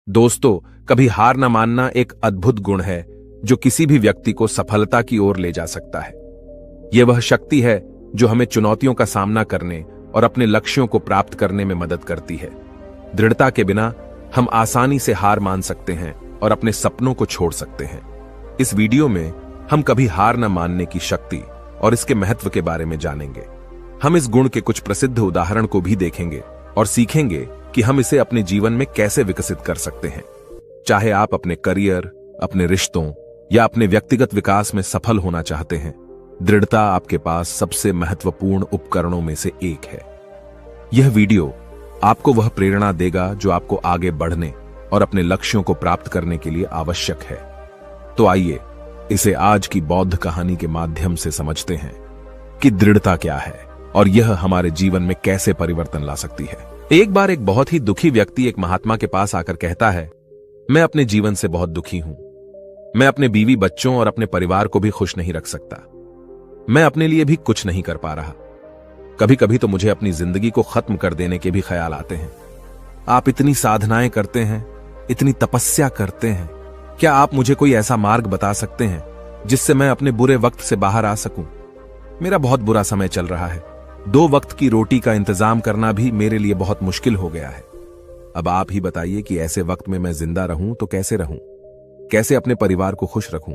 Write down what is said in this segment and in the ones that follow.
दोस्तों, कभी हार न मानना एक अद्भुत गुण है जो किसी भी व्यक्ति को सफलता की ओर ले जा सकता है। यह वह शक्ति है जो हमें चुनौतियों का सामना करने और अपने लक्ष्यों को प्राप्त करने में मदद करती है। दृढ़ता के बिना हम आसानी से हार मान सकते हैं और अपने सपनों को छोड़ सकते हैं। इस वीडियो में हम कभी हार न मानने की शक्ति और इसके महत्व के बारे में जानेंगे। हम इस गुण के कुछ प्रसिद्ध उदाहरण को भी देखेंगे और सीखेंगे कि हम इसे अपने जीवन में कैसे विकसित कर सकते हैं। चाहे आप अपने करियर, अपने रिश्तों या अपने व्यक्तिगत विकास में सफल होना चाहते हैं, दृढ़ता आपके पास सबसे महत्वपूर्ण उपकरणों में से एक है। यह वीडियो आपको वह प्रेरणा देगा जो आपको आगे बढ़ने और अपने लक्ष्यों को प्राप्त करने के लिए आवश्यक है। तो आइए इसे आज की बौद्ध कहानी के माध्यम से समझते हैं कि दृढ़ता क्या है और यह हमारे जीवन में कैसे परिवर्तन ला सकती है। एक बार एक बहुत ही दुखी व्यक्ति एक महात्मा के पास आकर कहता है, मैं अपने जीवन से बहुत दुखी हूं। मैं अपने बीवी बच्चों और अपने परिवार को भी खुश नहीं रख सकता। मैं अपने लिए भी कुछ नहीं कर पा रहा। कभी कभी तो मुझे अपनी जिंदगी को खत्म कर देने के भी ख्याल आते हैं। आप इतनी साधनाएं करते हैं, इतनी तपस्या करते हैं, क्या आप मुझे कोई ऐसा मार्ग बता सकते हैं जिससे मैं अपने बुरे वक्त से बाहर आ सकूं? मेरा बहुत बुरा समय चल रहा है। 2 वक्त की रोटी का इंतजाम करना भी मेरे लिए बहुत मुश्किल हो गया है। अब आप ही बताइए कि ऐसे वक्त में मैं जिंदा रहूं तो कैसे रहूं? कैसे अपने परिवार को खुश रखूं?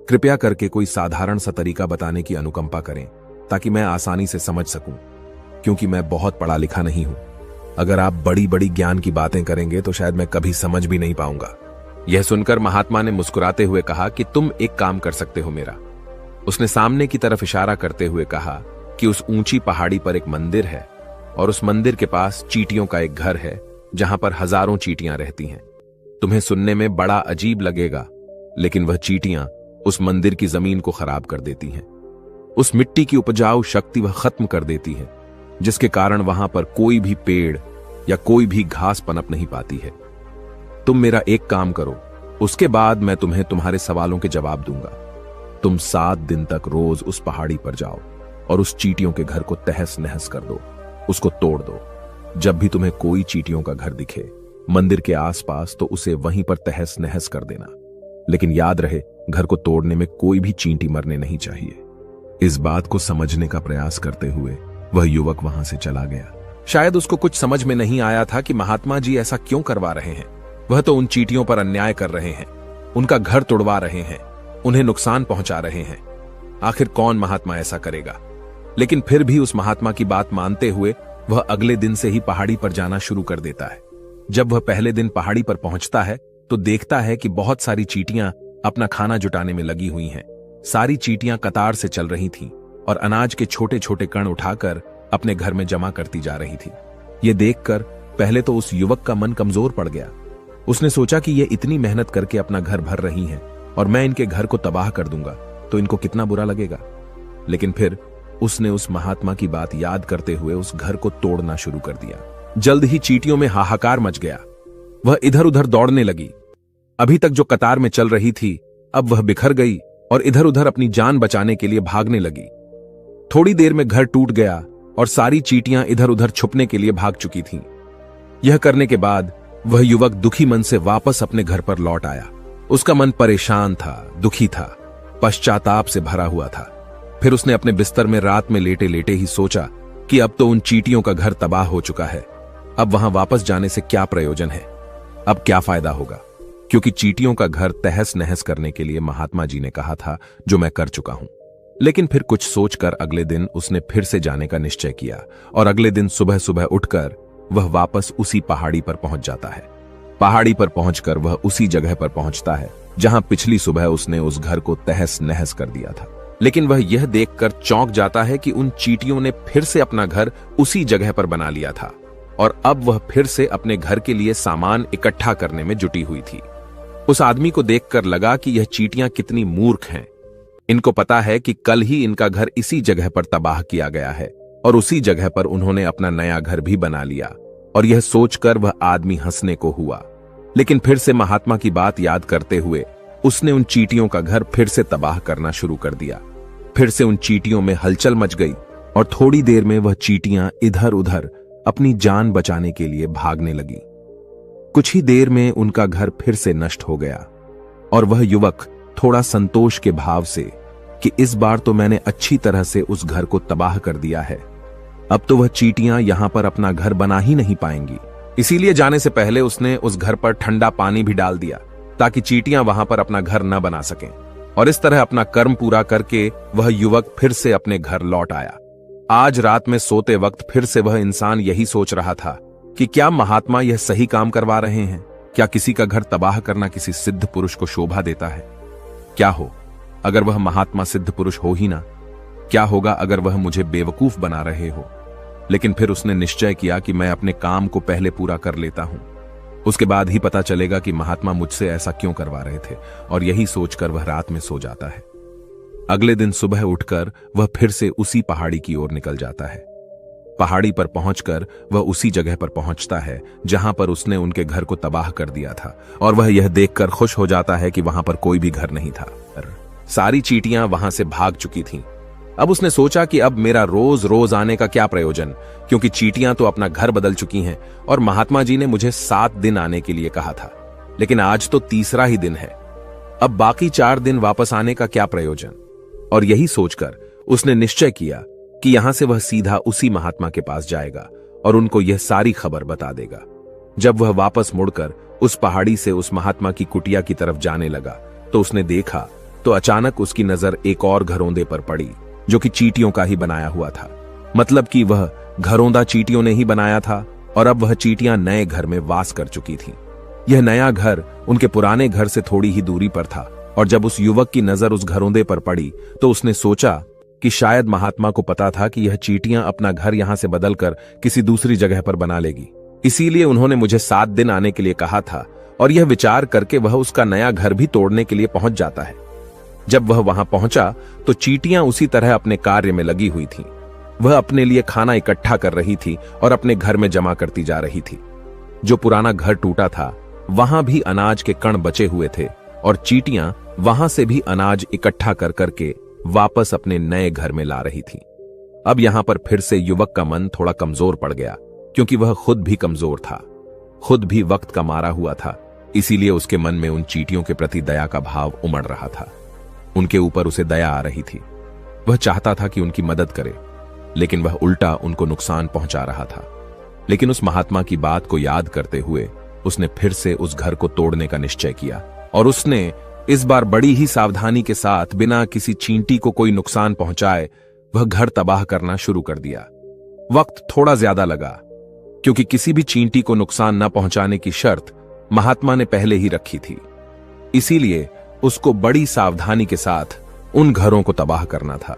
कृपया करके कोई साधारण सा तरीका बताने की अनुकंपा करें ताकि मैं आसानी से समझ सकूं, क्योंकि मैं बहुत पढ़ा लिखा नहीं हूं। अगर आप बड़ी बड़ी ज्ञान की बातें करेंगे तो शायद मैं कभी समझ भी नहीं पाऊंगा। यह सुनकर महात्मा ने मुस्कुराते हुए कहा कि तुम एक काम कर सकते हो मेरा। उसने सामने की तरफ इशारा करते हुए कहा कि उस ऊंची पहाड़ी पर एक मंदिर है और उस मंदिर के पास चींटियों का एक घर है जहां पर हजारों चींटियां रहती हैं। तुम्हें सुनने में बड़ा अजीब लगेगा, लेकिन वह चींटियां उस मंदिर की जमीन को खराब कर देती हैं। उस मिट्टी की उपजाऊ शक्ति वह खत्म कर देती है, जिसके कारण वहां पर कोई भी पेड़ या कोई भी घास पनप नहीं पाती है। तुम मेरा एक काम करो, उसके बाद मैं तुम्हें तुम्हारे सवालों के जवाब दूंगा। तुम 7 दिन तक रोज उस पहाड़ी पर जाओ और उस चींटियों के घर को तहस नहस कर दो, उसको तोड़ दो। जब भी तुम्हें कोई चींटियों का घर दिखे मंदिर के आसपास, तो उसे वहीं पर तहस नहस कर देना। लेकिन याद रहे, घर को तोड़ने में कोई भी चींटी मरने नहीं चाहिए। इस बात को समझने का प्रयास करते हुए वह युवक वहां से चला गया। शायद उसको कुछ समझ में नहीं आया था कि महात्मा जी ऐसा क्यों करवा रहे हैं। वह तो उन चींटियों पर अन्याय कर रहे हैं, उनका घर तोड़वा रहे हैं, उन्हें नुकसान पहुंचा रहे हैं। आखिर कौन महात्मा ऐसा करेगा? लेकिन फिर भी उस महात्मा की बात मानते हुए वह अगले दिन से ही पहाड़ी पर जाना शुरू कर देता है। जब वह पहले दिन पहाड़ी पर पहुंचता है तो देखता है कि बहुत सारी चींटियां अपना खाना जुटाने में लगी हुई हैं। सारी चींटियां कतार से चल रही थीं और अनाज के छोटे छोटे कण उठाकर अपने घर में जमा करती जा रही थी। ये देखकर पहले तो उस युवक का मन कमजोर पड़ गया। उसने सोचा कि ये इतनी मेहनत करके अपना घर भर रही हैं और मैं इनके घर को तबाह कर दूंगा तो इनको कितना बुरा लगेगा। लेकिन फिर उसने उस महात्मा की बात याद करते हुए उस घर को तोड़ना शुरू कर दिया। जल्द ही चींटियों में हाहाकार मच गया। वह इधर उधर दौड़ने लगी। अभी तक जो कतार में चल रही थी, अब वह बिखर गई और इधर उधर अपनी जान बचाने के लिए भागने लगी। थोड़ी देर में घर टूट गया और सारी चींटियां इधर उधर छुपने के लिए भाग चुकी थीं। यह करने के बाद वह युवक दुखी मन से वापस अपने घर पर लौट आया। उसका मन परेशान था, दुखी था, पश्चाताप से भरा हुआ था। फिर उसने अपने बिस्तर में रात में लेटे लेटे ही सोचा कि अब तो उन चींटियों का घर तबाह हो चुका है। अब वहां वापस जाने से क्या प्रयोजन है? अब क्या फायदा होगा? क्योंकि चींटियों का घर तहस नहस करने के लिए महात्मा जी ने कहा था, जो मैं कर चुका हूं। लेकिन फिर कुछ सोचकर अगले दिन उसने फिर से जाने का निश्चय किया और अगले दिन सुबह सुबह उठकर वह वापस उसी पहाड़ी पर पहुंच जाता है। पहाड़ी पर पहुंचकर वह उसी जगह पर पहुंचता है जहां पिछली सुबह उसने उस घर को तहस नहस कर दिया था। लेकिन वह यह देखकर चौंक जाता है कि उन चींटियों ने फिर से अपना घर उसी जगह पर बना लिया था और अब वह फिर से अपने घर के लिए सामान इकट्ठा करने में जुटी हुई थी। उस आदमी को देखकर लगा कि यह चींटियां कितनी मूर्ख हैं। इनको पता है कि कल ही इनका घर इसी जगह पर तबाह किया गया है और उसी जगह पर उन्होंने अपना नया घर भी बना लिया। और यह सोचकर वह आदमी हंसने को हुआ। लेकिन फिर से महात्मा की बात याद करते हुए उसने उन चींटियों का घर फिर से तबाह करना शुरू कर दिया। फिर से उन चींटियों में हलचल मच गई और थोड़ी देर में वह चींटियां इधर उधर अपनी जान बचाने के लिए भागने लगी। कुछ ही देर में उनका घर फिर से नष्ट हो गया और वह युवक थोड़ा संतोष के भाव से कि इस बार तो मैंने अच्छी तरह से उस घर को तबाह कर दिया है, अब तो वह चींटियां यहां पर अपना घर बना ही नहीं पाएंगी। इसीलिए जाने से पहले उसने उस घर पर ठंडा पानी भी डाल दिया ताकि चींटियां वहां पर अपना घर न बना सकें। और इस तरह अपना कर्म पूरा करके वह युवक फिर से अपने घर लौट आया। आज रात में सोते वक्त फिर से वह इंसान यही सोच रहा था कि क्या महात्मा यह सही काम करवा रहे हैं? क्या किसी का घर तबाह करना किसी सिद्ध पुरुष को शोभा देता है? क्या हो अगर वह महात्मा सिद्ध पुरुष हो ही ना? क्या होगा अगर वह मुझे बेवकूफ बना रहे हो? लेकिन फिर उसने निश्चय किया कि मैं अपने काम को पहले पूरा कर लेता हूं, उसके बाद ही पता चलेगा कि महात्मा मुझसे ऐसा क्यों करवा रहे थे। और यही सोचकर वह रात में सो जाता है। अगले दिन सुबह उठकर वह फिर से उसी पहाड़ी की ओर निकल जाता है। पहाड़ी पर पहुंचकर वह उसी जगह पर पहुंचता है जहां पर उसने उनके घर को तबाह कर दिया था, और वह यह देखकर खुश हो जाता है कि वहां पर कोई भी घर नहीं था। सारी चींटियां वहां से भाग चुकी थीं। अब उसने सोचा कि अब मेरा रोज रोज आने का क्या प्रयोजन, क्योंकि चींटियां तो अपना घर बदल चुकी हैं और महात्मा जी ने मुझे 7 दिन आने के लिए कहा था, लेकिन आज तो तीसरा ही दिन है। अब बाकी 4 दिन वापस आने का क्या प्रयोजन? और यही सोचकर उसने निश्चय किया कि यहां से वह सीधा उसी महात्मा के पास जाएगा और उनको यह सारी खबर बता देगा। जब वह वापस मुड़कर उस पहाड़ी से उस महात्मा की कुटिया की तरफ जाने लगा तो उसने देखा तो अचानक उसकी नजर एक और घरौंदे पर पड़ी जो कि चींटियों का ही बनाया हुआ था। मतलब कि वह घरौंदा चींटियों ने ही बनाया था और अब वह चींटियां नए घर में वास कर चुकी थीं। यह नया घर उनके पुराने घर से थोड़ी ही दूरी पर था, और जब उस युवक की नजर उस घरौंदे पर पड़ी तो उसने सोचा कि शायद महात्मा को पता था कि यह चींटियां अपना घर यहां से बदलकर किसी दूसरी जगह पर बना लेगी, इसीलिए उन्होंने मुझे 7 दिन आने के लिए कहा था। और यह विचार करके वह उसका नया घर भी तोड़ने के लिए पहुंच जाता है। जब वह वहां पहुंचा तो चींटियां उसी तरह अपने कार्य में लगी हुई थीं। वह अपने लिए खाना इकट्ठा कर रही थी और अपने घर में जमा करती जा रही थी। जो पुराना घर टूटा था वहां भी अनाज के कण बचे हुए थे और चींटियां वहां से भी अनाज इकट्ठा कर करके वापस अपने नए घर में ला रही थी। अब यहां पर फिर से युवक का मन थोड़ा कमजोर पड़ गया, क्योंकि वह खुद भी कमजोर था, खुद भी वक्त का मारा हुआ था। इसीलिए उसके मन में उन चींटियों के प्रति दया का भाव उमड़ रहा था। उनके ऊपर उसे दया आ रही थी। वह चाहता था कि उनकी मदद करे, लेकिन वह उल्टा उनको नुकसान पहुंचा रहा था। लेकिन उस महात्मा की बात को याद करते हुए उसने फिर से उस घर को तोड़ने का निश्चय किया, और उसने इस बार बड़ी ही सावधानी के साथ बिना किसी चींटी को कोई नुकसान पहुंचाए वह घर तबाह करना शुरू कर दिया। वक्त थोड़ा ज्यादा लगा, क्योंकि किसी भी चींटी को नुकसान न पहुंचाने की शर्त महात्मा ने पहले ही रखी थी। इसीलिए उसको बड़ी सावधानी के साथ उन घरों को तबाह करना था।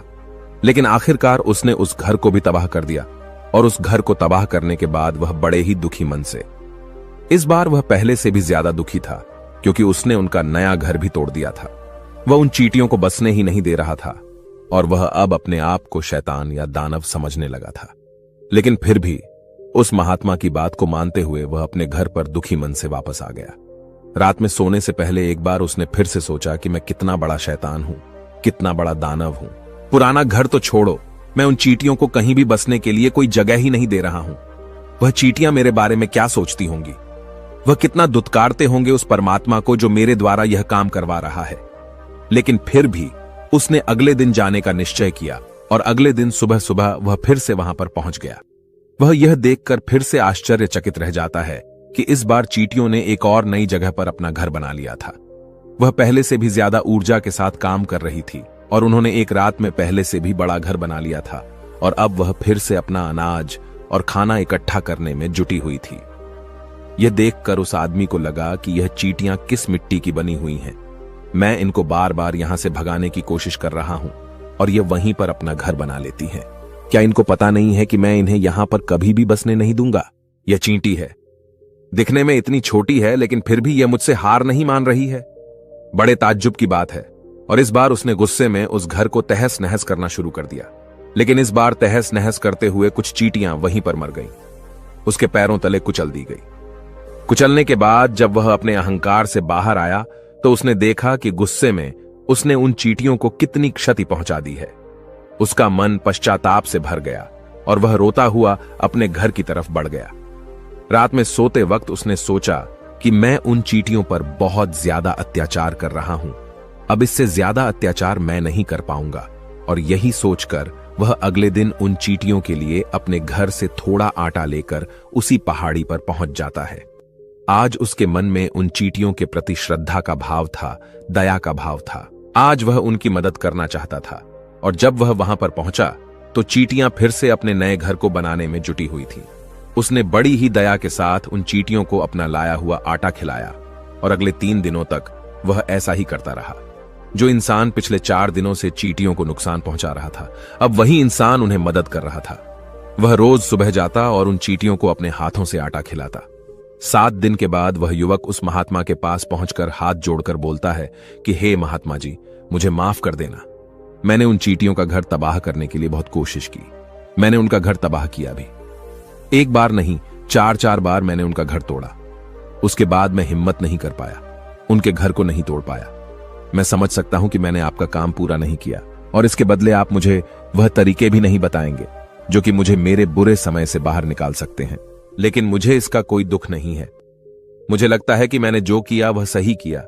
लेकिन आखिरकार उसने उस घर को भी तबाह कर दिया, और उस घर को तबाह करने के बाद वह बड़े ही दुखी मन से, इस बार वह पहले से भी ज्यादा दुखी था, क्योंकि उसने उनका नया घर भी तोड़ दिया था। वह उन चींटियों को बसने ही नहीं दे रहा था, और वह अब अपने आप को शैतान या दानव समझने लगा था। लेकिन फिर भी उस महात्मा की बात को मानते हुए वह अपने घर पर दुखी मन से वापस आ गया। रात में सोने से पहले एक बार उसने फिर से सोचा कि मैं कितना बड़ा शैतान हूं, कितना बड़ा दानव हूं। पुराना घर तो छोड़ो, मैं उन चींटियों को कहीं भी बसने के लिए कोई जगह ही नहीं दे रहा हूं। वह चींटियां मेरे बारे में क्या सोचती होंगी? वह कितना दुत्कारते होंगे उस परमात्मा को जो मेरे द्वारा यह काम करवा रहा है। लेकिन फिर भी उसने अगले दिन जाने का निश्चय किया, और अगले दिन सुबह सुबह वह फिर से वहां पर पहुंच गया। वह यह देखकर फिर से आश्चर्यचकित रह जाता है कि इस बार चींटियों ने एक और नई जगह पर अपना घर बना लिया था। वह पहले से भी ज्यादा ऊर्जा के साथ काम कर रही थी, और उन्होंने एक रात में पहले से भी बड़ा घर बना लिया था, और अब वह फिर से अपना अनाज और खाना इकट्ठा करने में जुटी हुई थी। यह देखकर उस आदमी को लगा कि यह चींटियां किस मिट्टी की बनी हुई हैं। मैं इनको बार बार यहां से भगाने की कोशिश कर रहा हूं, और यह वहीं पर अपना घर बना लेती हैं। क्या इनको पता नहीं है कि मैं इन्हें यहां पर कभी भी बसने नहीं दूंगा? यह चींटी है, दिखने में इतनी छोटी है, लेकिन फिर भी यह मुझसे हार नहीं मान रही है। बड़े ताज्जुब की बात है। और इस बार उसने गुस्से में उस घर को तहस नहस करना शुरू कर दिया। लेकिन इस बार तहस नहस करते हुए कुछ चींटियां वहीं पर मर गईं। उसके पैरों तले कुचल दी गई। कुचलने के बाद जब वह अपने अहंकार से बाहर आया तो उसने देखा कि गुस्से में उसने उन चींटियों को कितनी क्षति पहुंचा दी है। उसका मन पश्चाताप से भर गया और वह रोता हुआ अपने घर की तरफ बढ़ गया। रात में सोते वक्त उसने सोचा कि मैं उन चींटियों पर बहुत ज्यादा अत्याचार कर रहा हूं। अब इससे ज्यादा अत्याचार मैं नहीं कर पाऊंगा। और यही सोचकर वह अगले दिन उन चींटियों के लिए अपने घर से थोड़ा आटा लेकर उसी पहाड़ी पर पहुंच जाता है। आज उसके मन में उन चींटियों के प्रति श्रद्धा का भाव था, दया का भाव था। आज वह उनकी मदद करना चाहता था। और जब वह वहां पर पहुंचा तो चींटियां फिर से अपने नए घर को बनाने में जुटी हुई थीं। उसने बड़ी ही दया के साथ उन चींटियों को अपना लाया हुआ आटा खिलाया और अगले 3 दिनों तक वह ऐसा ही करता रहा। जो इंसान पिछले 4 दिनों से चींटियों को नुकसान पहुंचा रहा था, अब वही इंसान उन्हें मदद कर रहा था। वह रोज सुबह जाता और उन चींटियों को अपने हाथों से आटा खिलाता। 7 दिन के बाद वह युवक उस महात्मा के पास पहुंचकर हाथ जोड़कर बोलता है कि हे महात्मा जी, मुझे माफ कर देना। मैंने उन चींटियों का घर तबाह करने के लिए बहुत कोशिश की। मैंने उनका घर तबाह किया भी। 1 बार नहीं, 4 बार मैंने उनका घर तोड़ा। उसके बाद मैं हिम्मत नहीं कर पाया, उनके घर को नहीं तोड़ पाया। मैं समझ सकता हूं कि मैंने आपका काम पूरा नहीं किया और इसके बदले आप मुझे वह तरीके भी नहीं बताएंगे जो कि मुझे मेरे बुरे समय से बाहर निकाल सकते हैं। लेकिन मुझे इसका कोई दुख नहीं है। मुझे लगता है कि मैंने जो किया वह सही किया,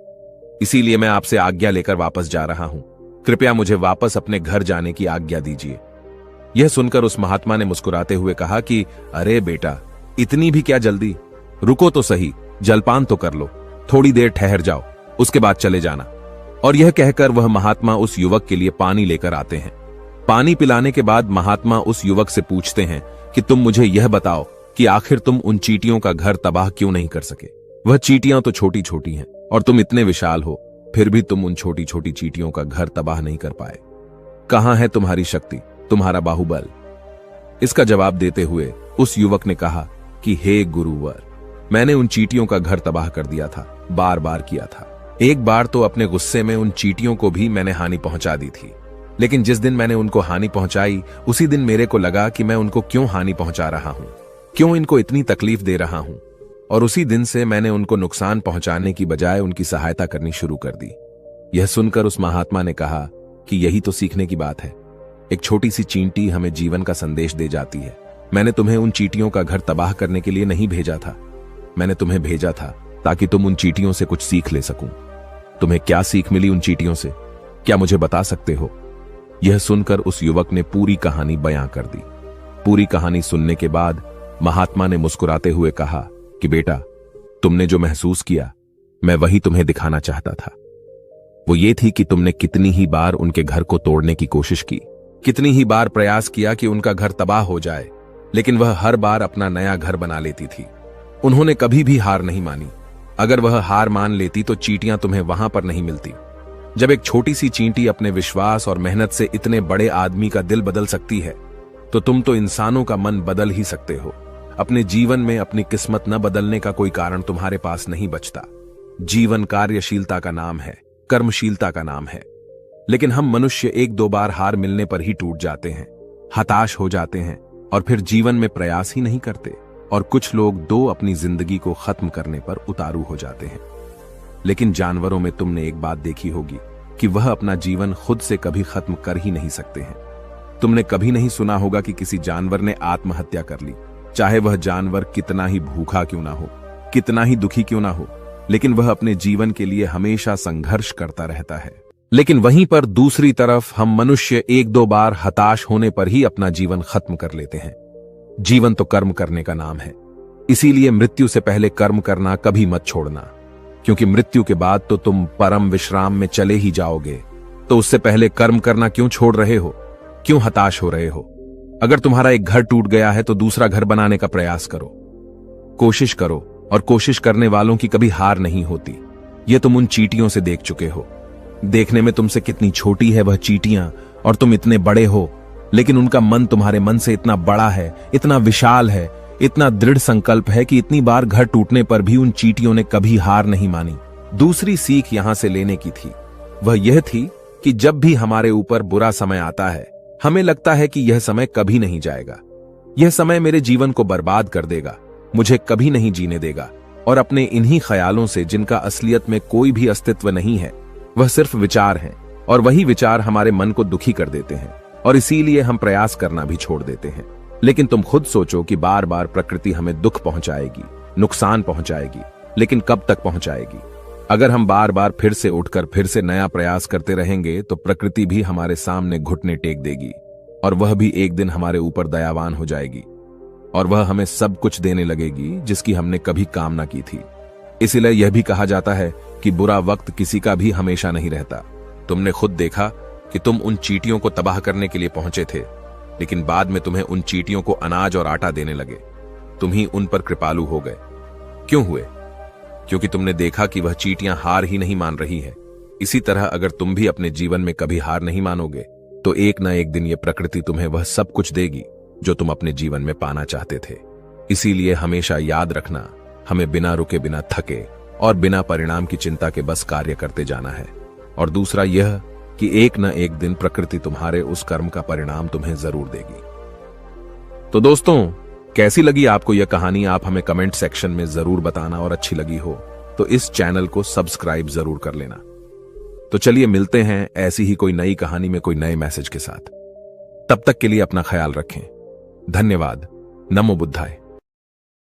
इसीलिए मैं आपसे आज्ञा लेकर वापस जा रहा हूं। कृपया मुझे वापस अपने घर जाने की आज्ञा दीजिए। यह सुनकर उस महात्मा ने मुस्कुराते हुए कहा कि अरे बेटा, इतनी भी क्या जल्दी, रुको तो सही, जलपान तो कर लो, थोड़ी देर ठहर जाओ, उसके बाद चले जाना। और यह कहकर वह महात्मा उस युवक के लिए पानी लेकर आते हैं। पानी पिलाने के बाद महात्मा उस युवक से पूछते हैं कि तुम मुझे यह बताओ कि आखिर तुम उन चींटियों का घर तबाह क्यों नहीं कर सके। वह चींटियां तो छोटी छोटी हैं और तुम इतने विशाल हो, फिर भी तुम उन छोटी छोटी चींटियों का घर तबाह नहीं कर पाए। कहां है तुम्हारी शक्ति, तुम्हारा बाहुबल? इसका जवाब देते हुए उस युवक ने कहा कि हे गुरुवर, मैंने उन चींटियों का घर तबाह कर दिया था, बार बार किया था। एक बार तो अपने गुस्से में उन चींटियों को भी मैंने हानि पहुंचा दी थी। लेकिन जिस दिन मैंने उनको हानि पहुंचाई, उसी दिन मेरे को लगा कि मैं उनको क्यों हानि पहुंचा रहा हूं, क्यों इनको इतनी तकलीफ दे रहा हूं। और उसी दिन से मैंने उनको नुकसान पहुंचाने की बजाय उनकी सहायता करनी शुरू कर दी। यह सुनकर उस महात्मा ने कहा कि यही तो सीखने की बात है। एक छोटी सी चींटी हमें जीवन का संदेश दे जाती है। मैंने तुम्हें उन चींटियों का घर तबाह करने के लिए नहीं भेजा था, मैंने तुम्हें भेजा था ताकि तुम उन चींटियों से कुछ सीख ले सकूं। तुम्हें क्या सीख मिली उन चींटियों से, क्या मुझे बता सकते हो? यह सुनकर उस युवक ने पूरी कहानी बयां कर दी। पूरी कहानी सुनने के बाद महात्मा ने मुस्कुराते हुए कहा कि बेटा, तुमने जो महसूस किया, मैं वही तुम्हें दिखाना चाहता था। वो ये थी कि तुमने कितनी ही बार उनके घर को तोड़ने की कोशिश की, कितनी ही बार प्रयास किया कि उनका घर तबाह हो जाए, लेकिन वह हर बार अपना नया घर बना लेती थी। उन्होंने कभी भी हार नहीं मानी। अगर वह हार मान लेती तो चींटियां तुम्हें वहां पर नहीं मिलती। जब एक छोटी सी चींटी अपने विश्वास और मेहनत से इतने बड़े आदमी का दिल बदल सकती है, तो तुम तो इंसानों का मन बदल ही सकते हो। अपने जीवन में अपनी किस्मत न बदलने का कोई कारण तुम्हारे पास नहीं बचता। जीवन कार्यशीलता का नाम है, कर्मशीलता का नाम है। लेकिन हम मनुष्य 1-2 बार हार मिलने पर ही टूट जाते हैं, हताश हो जाते हैं और फिर जीवन में प्रयास ही नहीं करते। और कुछ लोग अपनी जिंदगी को खत्म करने पर उतारू हो जाते हैं। लेकिन जानवरों में तुमने एक बात देखी होगी कि वह अपना जीवन खुद से कभी खत्म कर ही नहीं सकते हैं। तुमने कभी नहीं सुना होगा कि किसी जानवर ने आत्महत्या कर ली, चाहे वह जानवर कितना ही भूखा क्यों ना हो, कितना ही दुखी क्यों ना हो, लेकिन वह अपने जीवन के लिए हमेशा संघर्ष करता रहता है। लेकिन वहीं पर दूसरी तरफ हम मनुष्य 1-2 बार हताश होने पर ही अपना जीवन खत्म कर लेते हैं। जीवन तो कर्म करने का नाम है, इसीलिए मृत्यु से पहले कर्म करना कभी मत छोड़ना, क्योंकि मृत्यु के बाद तो तुम परम विश्राम में चले ही जाओगे। तो उससे पहले कर्म करना क्यों छोड़ रहे हो, क्यों हताश हो रहे हो? अगर तुम्हारा एक घर टूट गया है तो दूसरा घर बनाने का प्रयास करो, कोशिश करो, और कोशिश करने वालों की कभी हार नहीं होती। ये तुम उन चींटियों से देख चुके हो। देखने में तुमसे कितनी छोटी है वह चींटियां और तुम इतने बड़े हो, लेकिन उनका मन तुम्हारे मन से इतना बड़ा है, इतना विशाल है, इतना दृढ़ संकल्प है कि इतनी बार घर टूटने पर भी उन चींटियों ने कभी हार नहीं मानी। दूसरी सीख यहां से लेने की थी, वह यह थी कि जब भी हमारे ऊपर बुरा समय आता है, हमें लगता है कि यह समय कभी नहीं जाएगा, यह समय मेरे जीवन को बर्बाद कर देगा, मुझे कभी नहीं जीने देगा। और अपने इन्हीं ख्यालों से, जिनका असलियत में कोई भी अस्तित्व नहीं है, वह सिर्फ विचार हैं, और वही विचार हमारे मन को दुखी कर देते हैं और इसीलिए हम प्रयास करना भी छोड़ देते हैं। लेकिन तुम खुद सोचो कि बार बार प्रकृति हमें दुख पहुंचाएगी, नुकसान पहुंचाएगी, लेकिन कब तक पहुंचाएगी? अगर हम बार बार फिर से उठकर फिर से नया प्रयास करते रहेंगे तो प्रकृति भी हमारे सामने घुटने टेक देगी और वह भी एक दिन हमारे ऊपर दयावान हो जाएगी और वह हमें सब कुछ देने लगेगी जिसकी हमने कभी कामना की थी। इसीलिए यह भी कहा जाता है कि बुरा वक्त किसी का भी हमेशा नहीं रहता। तुमने खुद देखा कि तुम उन चींटियों को तबाह करने के लिए पहुंचे थे, लेकिन बाद में तुम्हें उन चींटियों को अनाज और आटा देने लगे। तुम ही उन पर कृपालु हो गए। क्यों हुए? क्योंकि तुमने देखा कि वह चींटियां हार ही नहीं मान रही है। इसी तरह अगर तुम भी अपने जीवन में कभी हार नहीं मानोगे तो एक ना एक दिन यह प्रकृति तुम्हें वह सब कुछ देगी जो तुम अपने जीवन में पाना चाहते थे। इसीलिए हमेशा याद रखना, हमें बिना रुके, बिना थके और बिना परिणाम की चिंता के बस कार्य करते जाना है। और दूसरा यह कि एक न एक दिन प्रकृति तुम्हारे उस कर्म का परिणाम तुम्हें जरूर देगी। तो दोस्तों, कैसी लगी आपको यह कहानी? आप हमें कमेंट सेक्शन में जरूर बताना, और अच्छी लगी हो तो इस चैनल को सब्सक्राइब जरूर कर लेना। तो चलिए मिलते हैं ऐसी ही कोई नई कहानी में कोई नए मैसेज के साथ। तब तक के लिए अपना ख्याल रखें। धन्यवाद। नमो बुद्धाय।